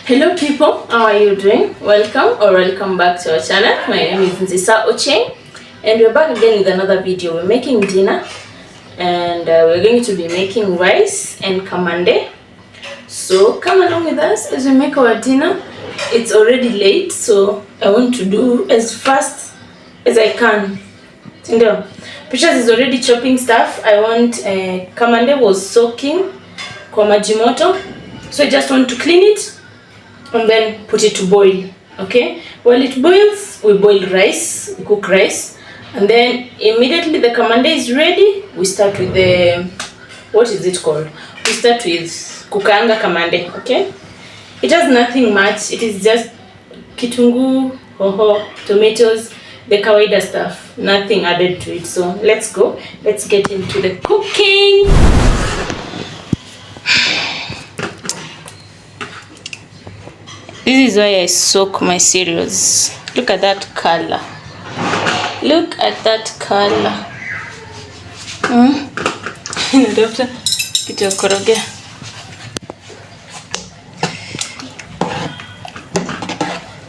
Hello people, how are you doing? Welcome back to our channel. My name is Nzisa Ocheng and we're back again with another video. We're making dinner and we're going to be making rice and kamande. So come along with us as we make our dinner. It's already late, so I want to do as fast as I can. Precious is already chopping stuff. I want kamande was soaking kwa maji moto, so I just want to clean it and then put it to boil. Okay, while it boils, we boil rice, we cook rice, and then immediately the kamande is ready, we start with the, what is it called? We start with kukaanga kamande. Okay, it has nothing much. It is just kitunguu, hoho, tomatoes, the kawaida stuff, nothing added to it. So let's go, let's get into the cooking. This is why I soak my cereals. Look at that color. Look at that color.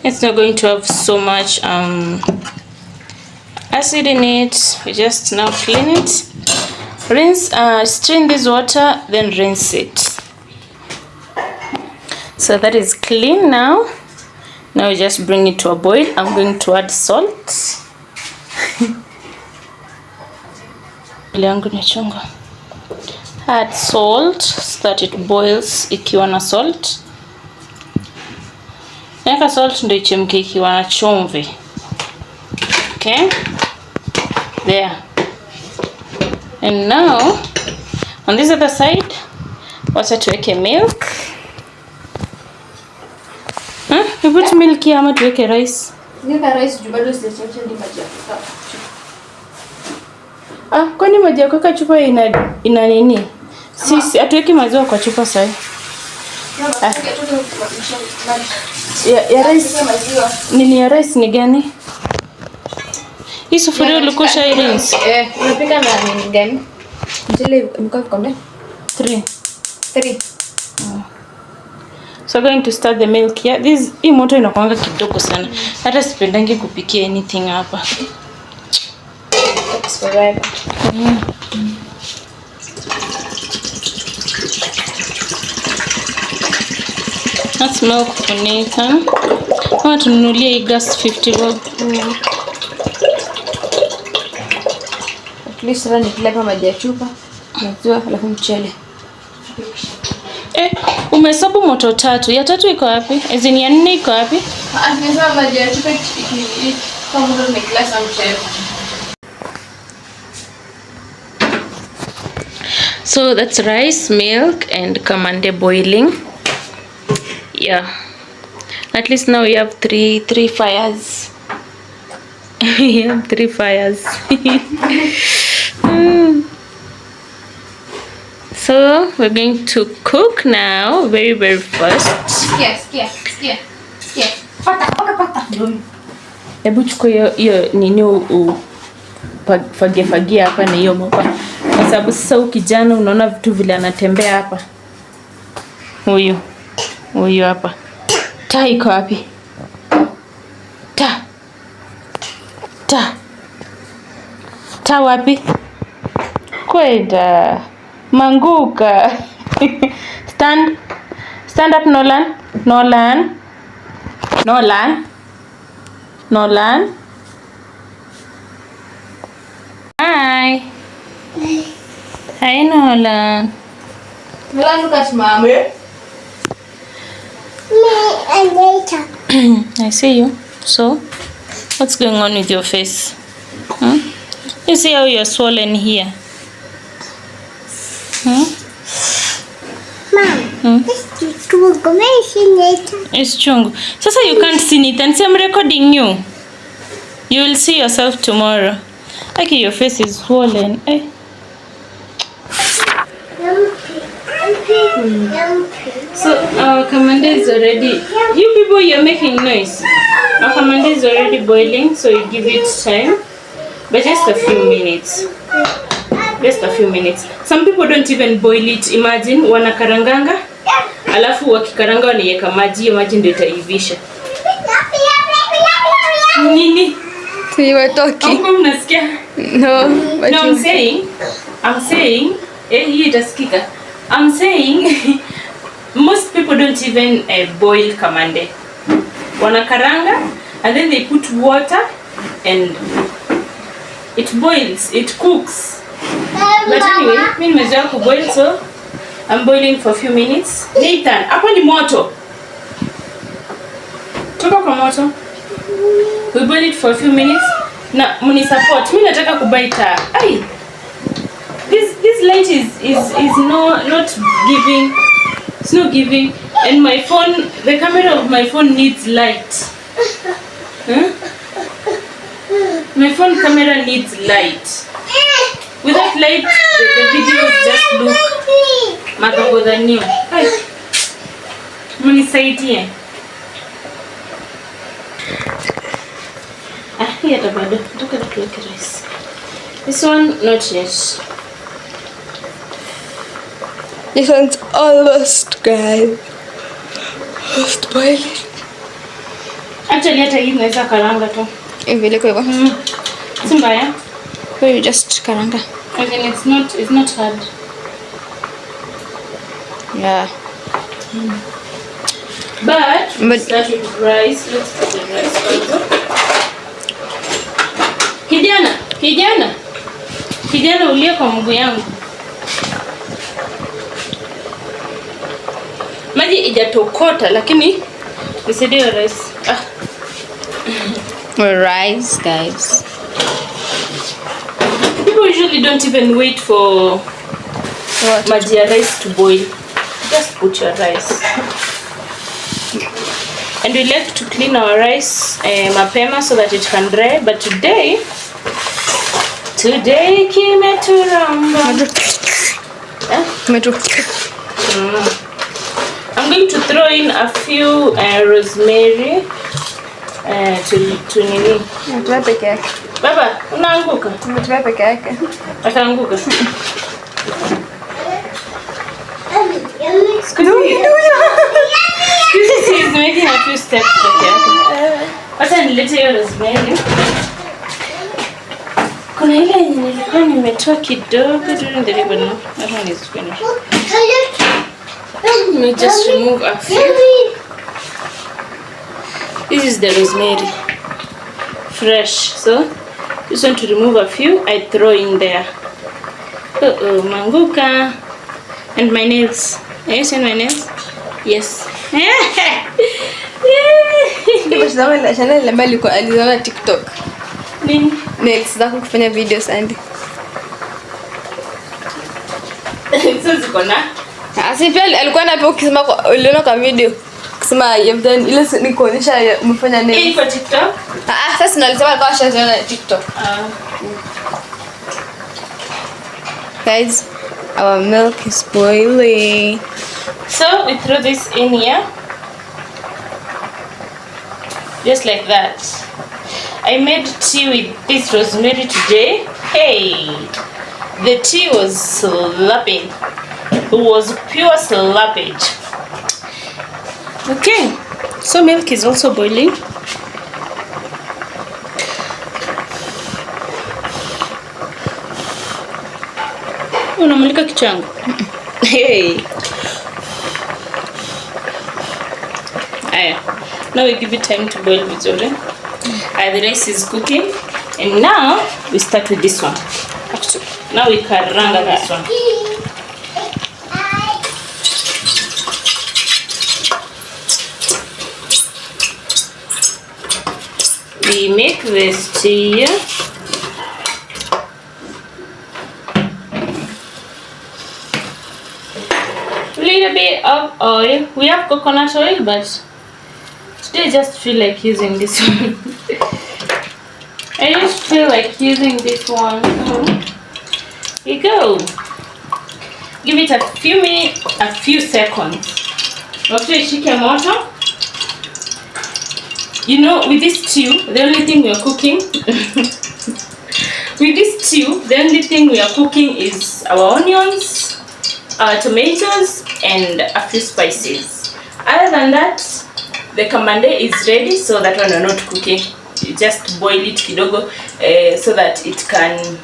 It's not going to have so much acid in it. We just now clean it. Rinse, strain this water, then rinse it. So that is clean now. Now we just bring it to a boil. I'm going to add salt. Add salt so that it boils ikiwa na salt. Naweka salt ndio ichemke ikiwa na chumvi. Okay? There. And now on this other side, wacha tuweke milk. You put milk here ama tuweke rice? Nika rice juu bado sijachemsha ndi maji ya kukaa. Kwani maji ya kukaa chupa ina nini? Sisi atuweki maziwa kwa chupa sasa. Ya rice nini, ya rice ni gani? Hii sufuria ulikusha rinse? Unapika na nini gani? Mtele mko kikombe? 3. So going to start the milk here. Hii moto inakuanga kidogo sana. Hata sipendangi kupikia anything hapa. Takes forever. That's milk kufunika. Kama tununulie hii gas 50 bob. At least run it like maji ya chupa. Maziwa alafu mchele. Umehesabu moto 3. Ya 3 iko wapi? Ezini ya 4 iko wapi? Nimesema maji ya chupa kama ndo ni glass au mchele. So that's rice, milk and kamande boiling. Yeah. At least now we have three fires. We have 3 fires. So we're going to cook now very fast. Yes. Pata. Hebu chukua hiyo nini fagia hapa na hiyo mopa. Kwa sababu sasa ukijana unaona vitu vile anatembea hapa. Huyu hapa. Taa iko wapi? Taa wapi? Kwenda manguka. Stand up, Nolan. Hi Nolan. Nolan, look at mommy. Me and later. I see you. So what's going on with your face? You see how you're swollen here? Mom, it's chungu. It's chungu. Sasa you can't see it and say I'm recording you. You will see yourself tomorrow. Okay, your face is swollen. So our kamande is already. You people, you're making noise. Our kamande is already boiling, so you give it time, but just a few minutes. Some people don't even boil it. Imagine wanakaranganga Alafu wakikaranga wanaiweka maji, hiyo maji ndio itaivisha. Nini? So you were talking. Huko mnasikia? No, but No, I'm saying, hii itasikika. I'm saying most people don't even boil kamande. Wanakaranga and then they put water and it boils, it cooks. But anyway, mimi nimezoea kuboil, so I'm boiling for a few minutes. Nathan, hapo ni moto. Toka kwa moto. We boil it for a few minutes. Na muni support. Mimi nataka kubaita. Ai. This light is not giving. It's not giving. And my phone, the camera of my phone needs light. Huh? My phone camera needs light. Without light, the videos just look madogo than new. Hai. Munisaidie. Hii hata bado. Nataka tuweke rice. This one, not yet. this one's almost guys. Almost boiling. Actually hata hii naweza karanga tu. Hivi liko hivyo. Si mbaya. So you just karanga. I mean it's not hard. Yeah. But start with rice. Let's put the rice also. Kijana ulie kwa mguu yangu. Maji ijatokota lakini nisaidie rice. Rice, guys. People usually don't even wait for maji ya rice to boil. Just put your rice. And we like to clean our rice mapema so that it can dry. But today kimeturamba. I'm going to throw in a few rosemary to nini. Mtua peke yake. Baba, unaanguka? Mtua peke yake. Ataanguka. He's making a few steps peke yake. Wacha nilete hiyo rosemary. Kuna ile yenye nilikuwa nimetoa kidogo during the ribbon. No, that one is finished. Let me just remove a few. This is the rosemary, fresh. So just want to remove a few. I throw in there. Manguka. And my nails. Are you seeing my nails? Yes. Channel ambayo aliona TikTok. Nini? Nails zako kufanya videos Andy. Sasa ziko na. Asi pia alikuwa anapewa ukisema uliona kwa video. Kusema you've done ile ni kuonyesha umefanya nails. Hii kwa TikTok? Sasa nalisema alikuwa ashaziona TikTok. Guys, our milk is boiling. So we throw this in here. Just like that. I made tea with this rosemary today. Hey, the tea was slapping. It was pure slappage. Okay, so milk is also boiling. Unamulika kichwa yangu. Hey. Aya. Now we give it time to boil vizuri. The rice is cooking, and now we start with this one. Now we karanga this one. We make this tea. Little bit of oil. We have coconut oil, but today I just feel like using this one. I just feel like using this one. Here you go. Give it a few minutes, a few seconds. After you shake your motor. You know, with this stew, the only thing we are cooking with this stew, the only thing we are cooking is our onions, our tomatoes, and a few spices. Other than that, the kamande is ready, so that one we're not cooking. You just boil it kidogo so that it can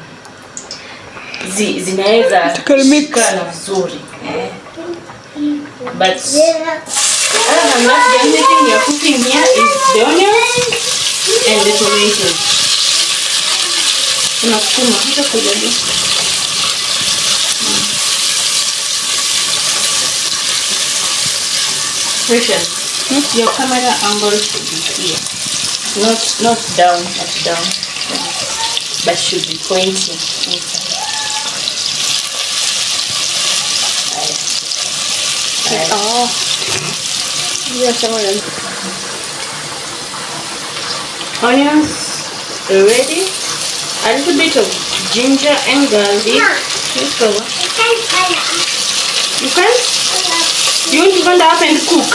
zinaweza shikana vizuri. But other than that, the only thing you're cooking here is the onions and the tomatoes. Unasukuma hata kujali. Precious. Your camera angle should be here. Not down, but should be pointing inside. Oh. Yes, Onions ready. A little bit of ginger and garlic. Let's go. You can? You want to go up and cook?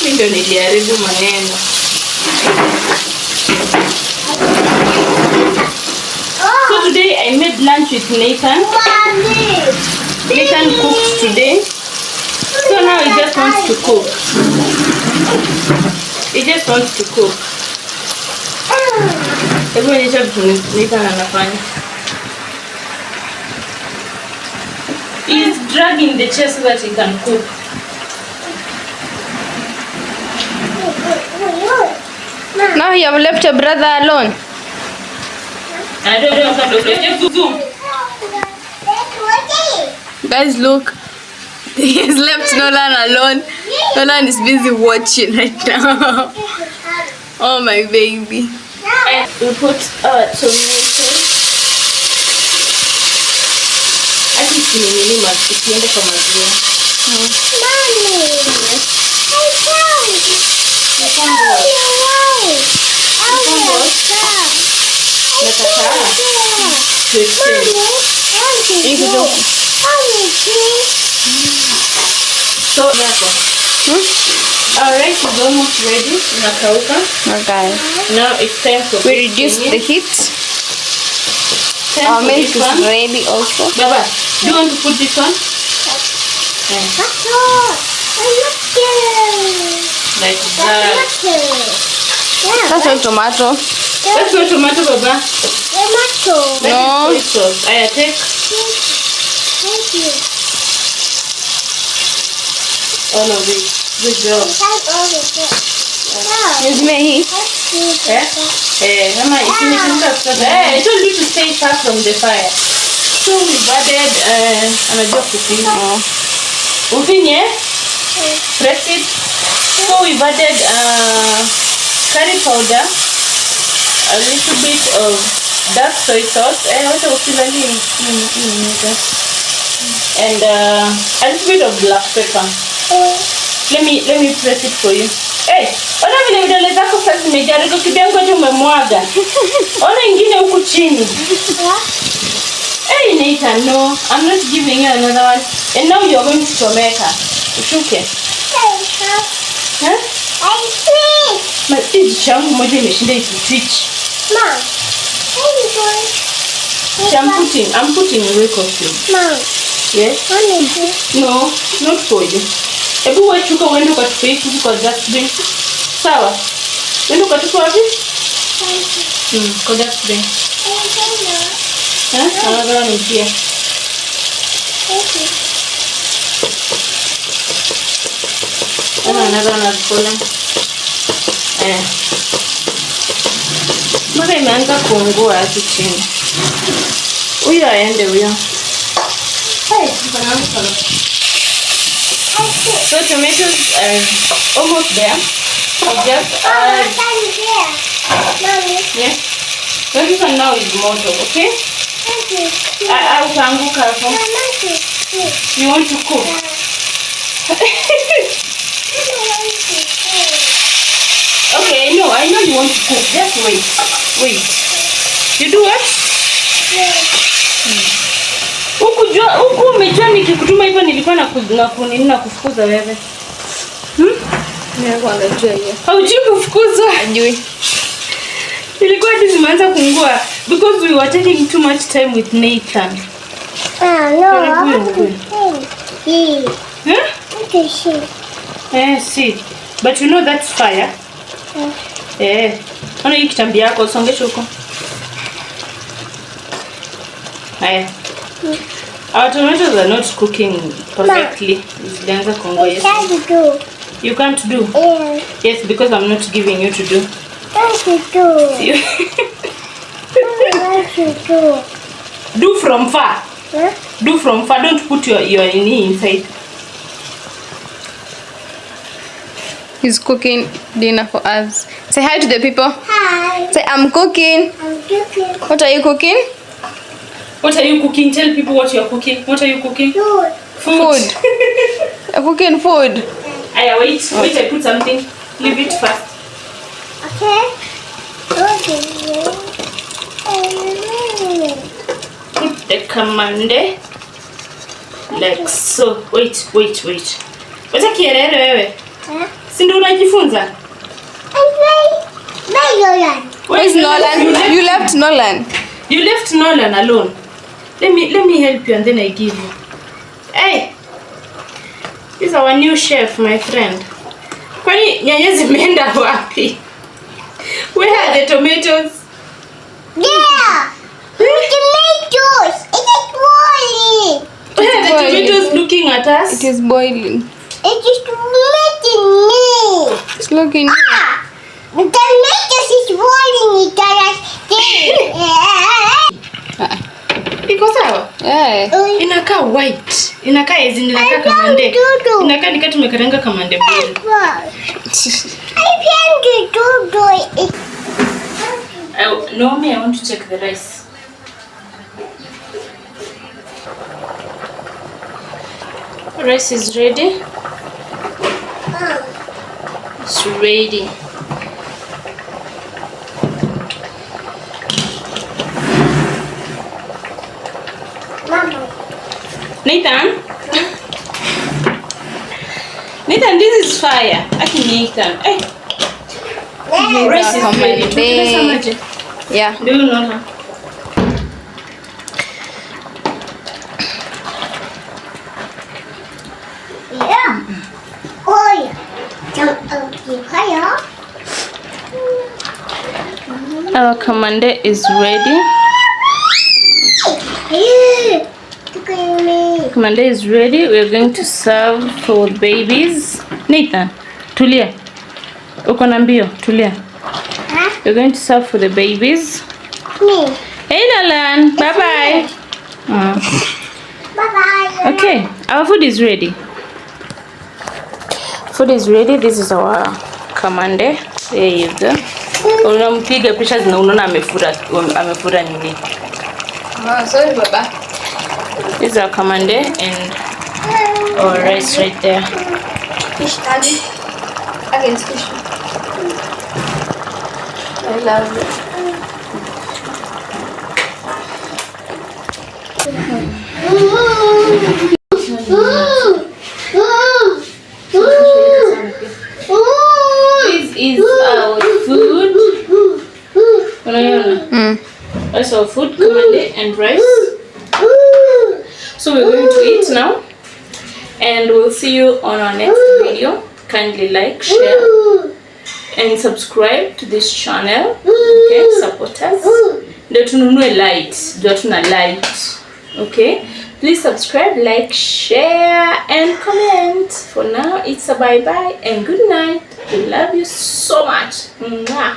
Ndio niliharibu maneno. So today I made lunch with Nathan. Nathan cooked today. So now he just wants to cook. He just wants to cook. Hebu nionyeshe vitu Nathan anafanya. He's dragging the chair so that he can cook. Now you have left your brother alone. I don't know how to zoom. Guys, look. He has left Nolan alone. Nolan is busy watching right now. Oh, my baby. We put tomatoes. I think it's really much. It's in the tomato. So our rice is almost ready. Okay. Now it's time to we reduce the heat. Our milk is ready also. Baba, do you want to put this on? Like that. That's not tomato. That's not tomato, Baba. No. I take. Thank you. All of it. Good job. Use me. Mama, if you need to I told you to stay far from the fire. So we've added another cooking. Press it. So we've added curry powder, a little bit of dark soy sauce, and a little bit of black pepper. Let me press it for you. Hey, ona vile vidole zako sasa zimejaribu kidogo tu umemwaga. Ona ingine huku chini. Hey Nathan, no, I'm not giving you another one. And now you're going to Tomeka. Ushuke. Huh? Hizi changu moja imeshinda ikitwitch. Mom, I'm putting a record film. Mom. Yes? No, not for you. Ebu wachuka uende ukatupe hii kwa dustbin. Sawa? Uende ukatupe wapi? Kwa dustbin. Another one is here. Another one has fallen. Mbona imeanza kuungua hadi chini. Huyo aende huyo. So tomatoes are almost there. We just add. Yeah. So this one now is moto, okay? I utaanguka hapo. You want to cook? Okay, no, I know you want to cook. Just wait. You do what? Huku umejua nikikutuma hivyo nilikuwa na kufukuza wewe. Nilikuwa najua hiyo. Haujui kufukuza? Ajui. Ilikuwa zimeanza kuungua because we were taking too much time with Nathan. No. Huh? What is she? See. But you know that's fire. Ona hii kitambi yako usongeshe huko. Haya. Our tomatoes are not cooking perfectly. Zilianza kuongea. What can you do? You can't do? Yeah. Yes, because I'm not giving you to do. What you do? What you do? Do from far. Huh? Do from far. Don't put your knee inside. He's cooking dinner for us. Say hi to the people. Hi. Say, I'm cooking. I'm cooking What are you cooking? What are you cooking? Tell people what you're cooking. What are you cooking? food. Food. I'm cooking food. Aya, wait, I put something. Leave it first. Okay. Okay. Put the kamande like so. Wait. Wacha kierere wewe. Huh? Si ndio unajifunza? I'm Nolan. Where's Nolan? You left Nolan. You left Nolan alone. Let me help you and then I give you. Hey. This is our new chef, my friend. Kwani nyanya zimeenda wapi? Where are the tomatoes? Yeah. Tomatoes. It is boiling. Where are the tomatoes looking at us? It is boiling. It is making me. It's looking. The tomatoes is boiling. It Iko sawa? Yeah. Inakaa white. Inakaa ezini inakaa kamande. Inakaa nika tumekaranga kamande mbili. I can't do it. Naomi, I want to check the rice. Rice is ready. It's ready. Mama. Nathan, this is fire. Nathan. Hey. Rice is ready. Tukiweka maji. Yeah. Do you know her? Yeah. Oh yeah. Our kamande is ready. Kamande is ready. We are going to serve for babies. Nathan, tulia. Uko na mbio, tulia. We're going to serve for the babies. Me. Hey, Nalan. Bye-bye. Bye-bye. Okay, our food is ready. Food is ready. This is our kamande. There you go. Unampiga picha zina unaona amefura nini. Sorry, Baba. This is our kamande and our rice right there. Fish curry. Against fish. I love it. This is our food. That's our food, kamande and rice. So we're going to eat now, and we'll see you on our next video. Kindly like, share, and subscribe to this channel. Okay, support us. Ndio tununue light, ndio tuna light. Okay, please subscribe, like, share, and comment. For now, it's a bye bye and good night. We love you so much. Mwah.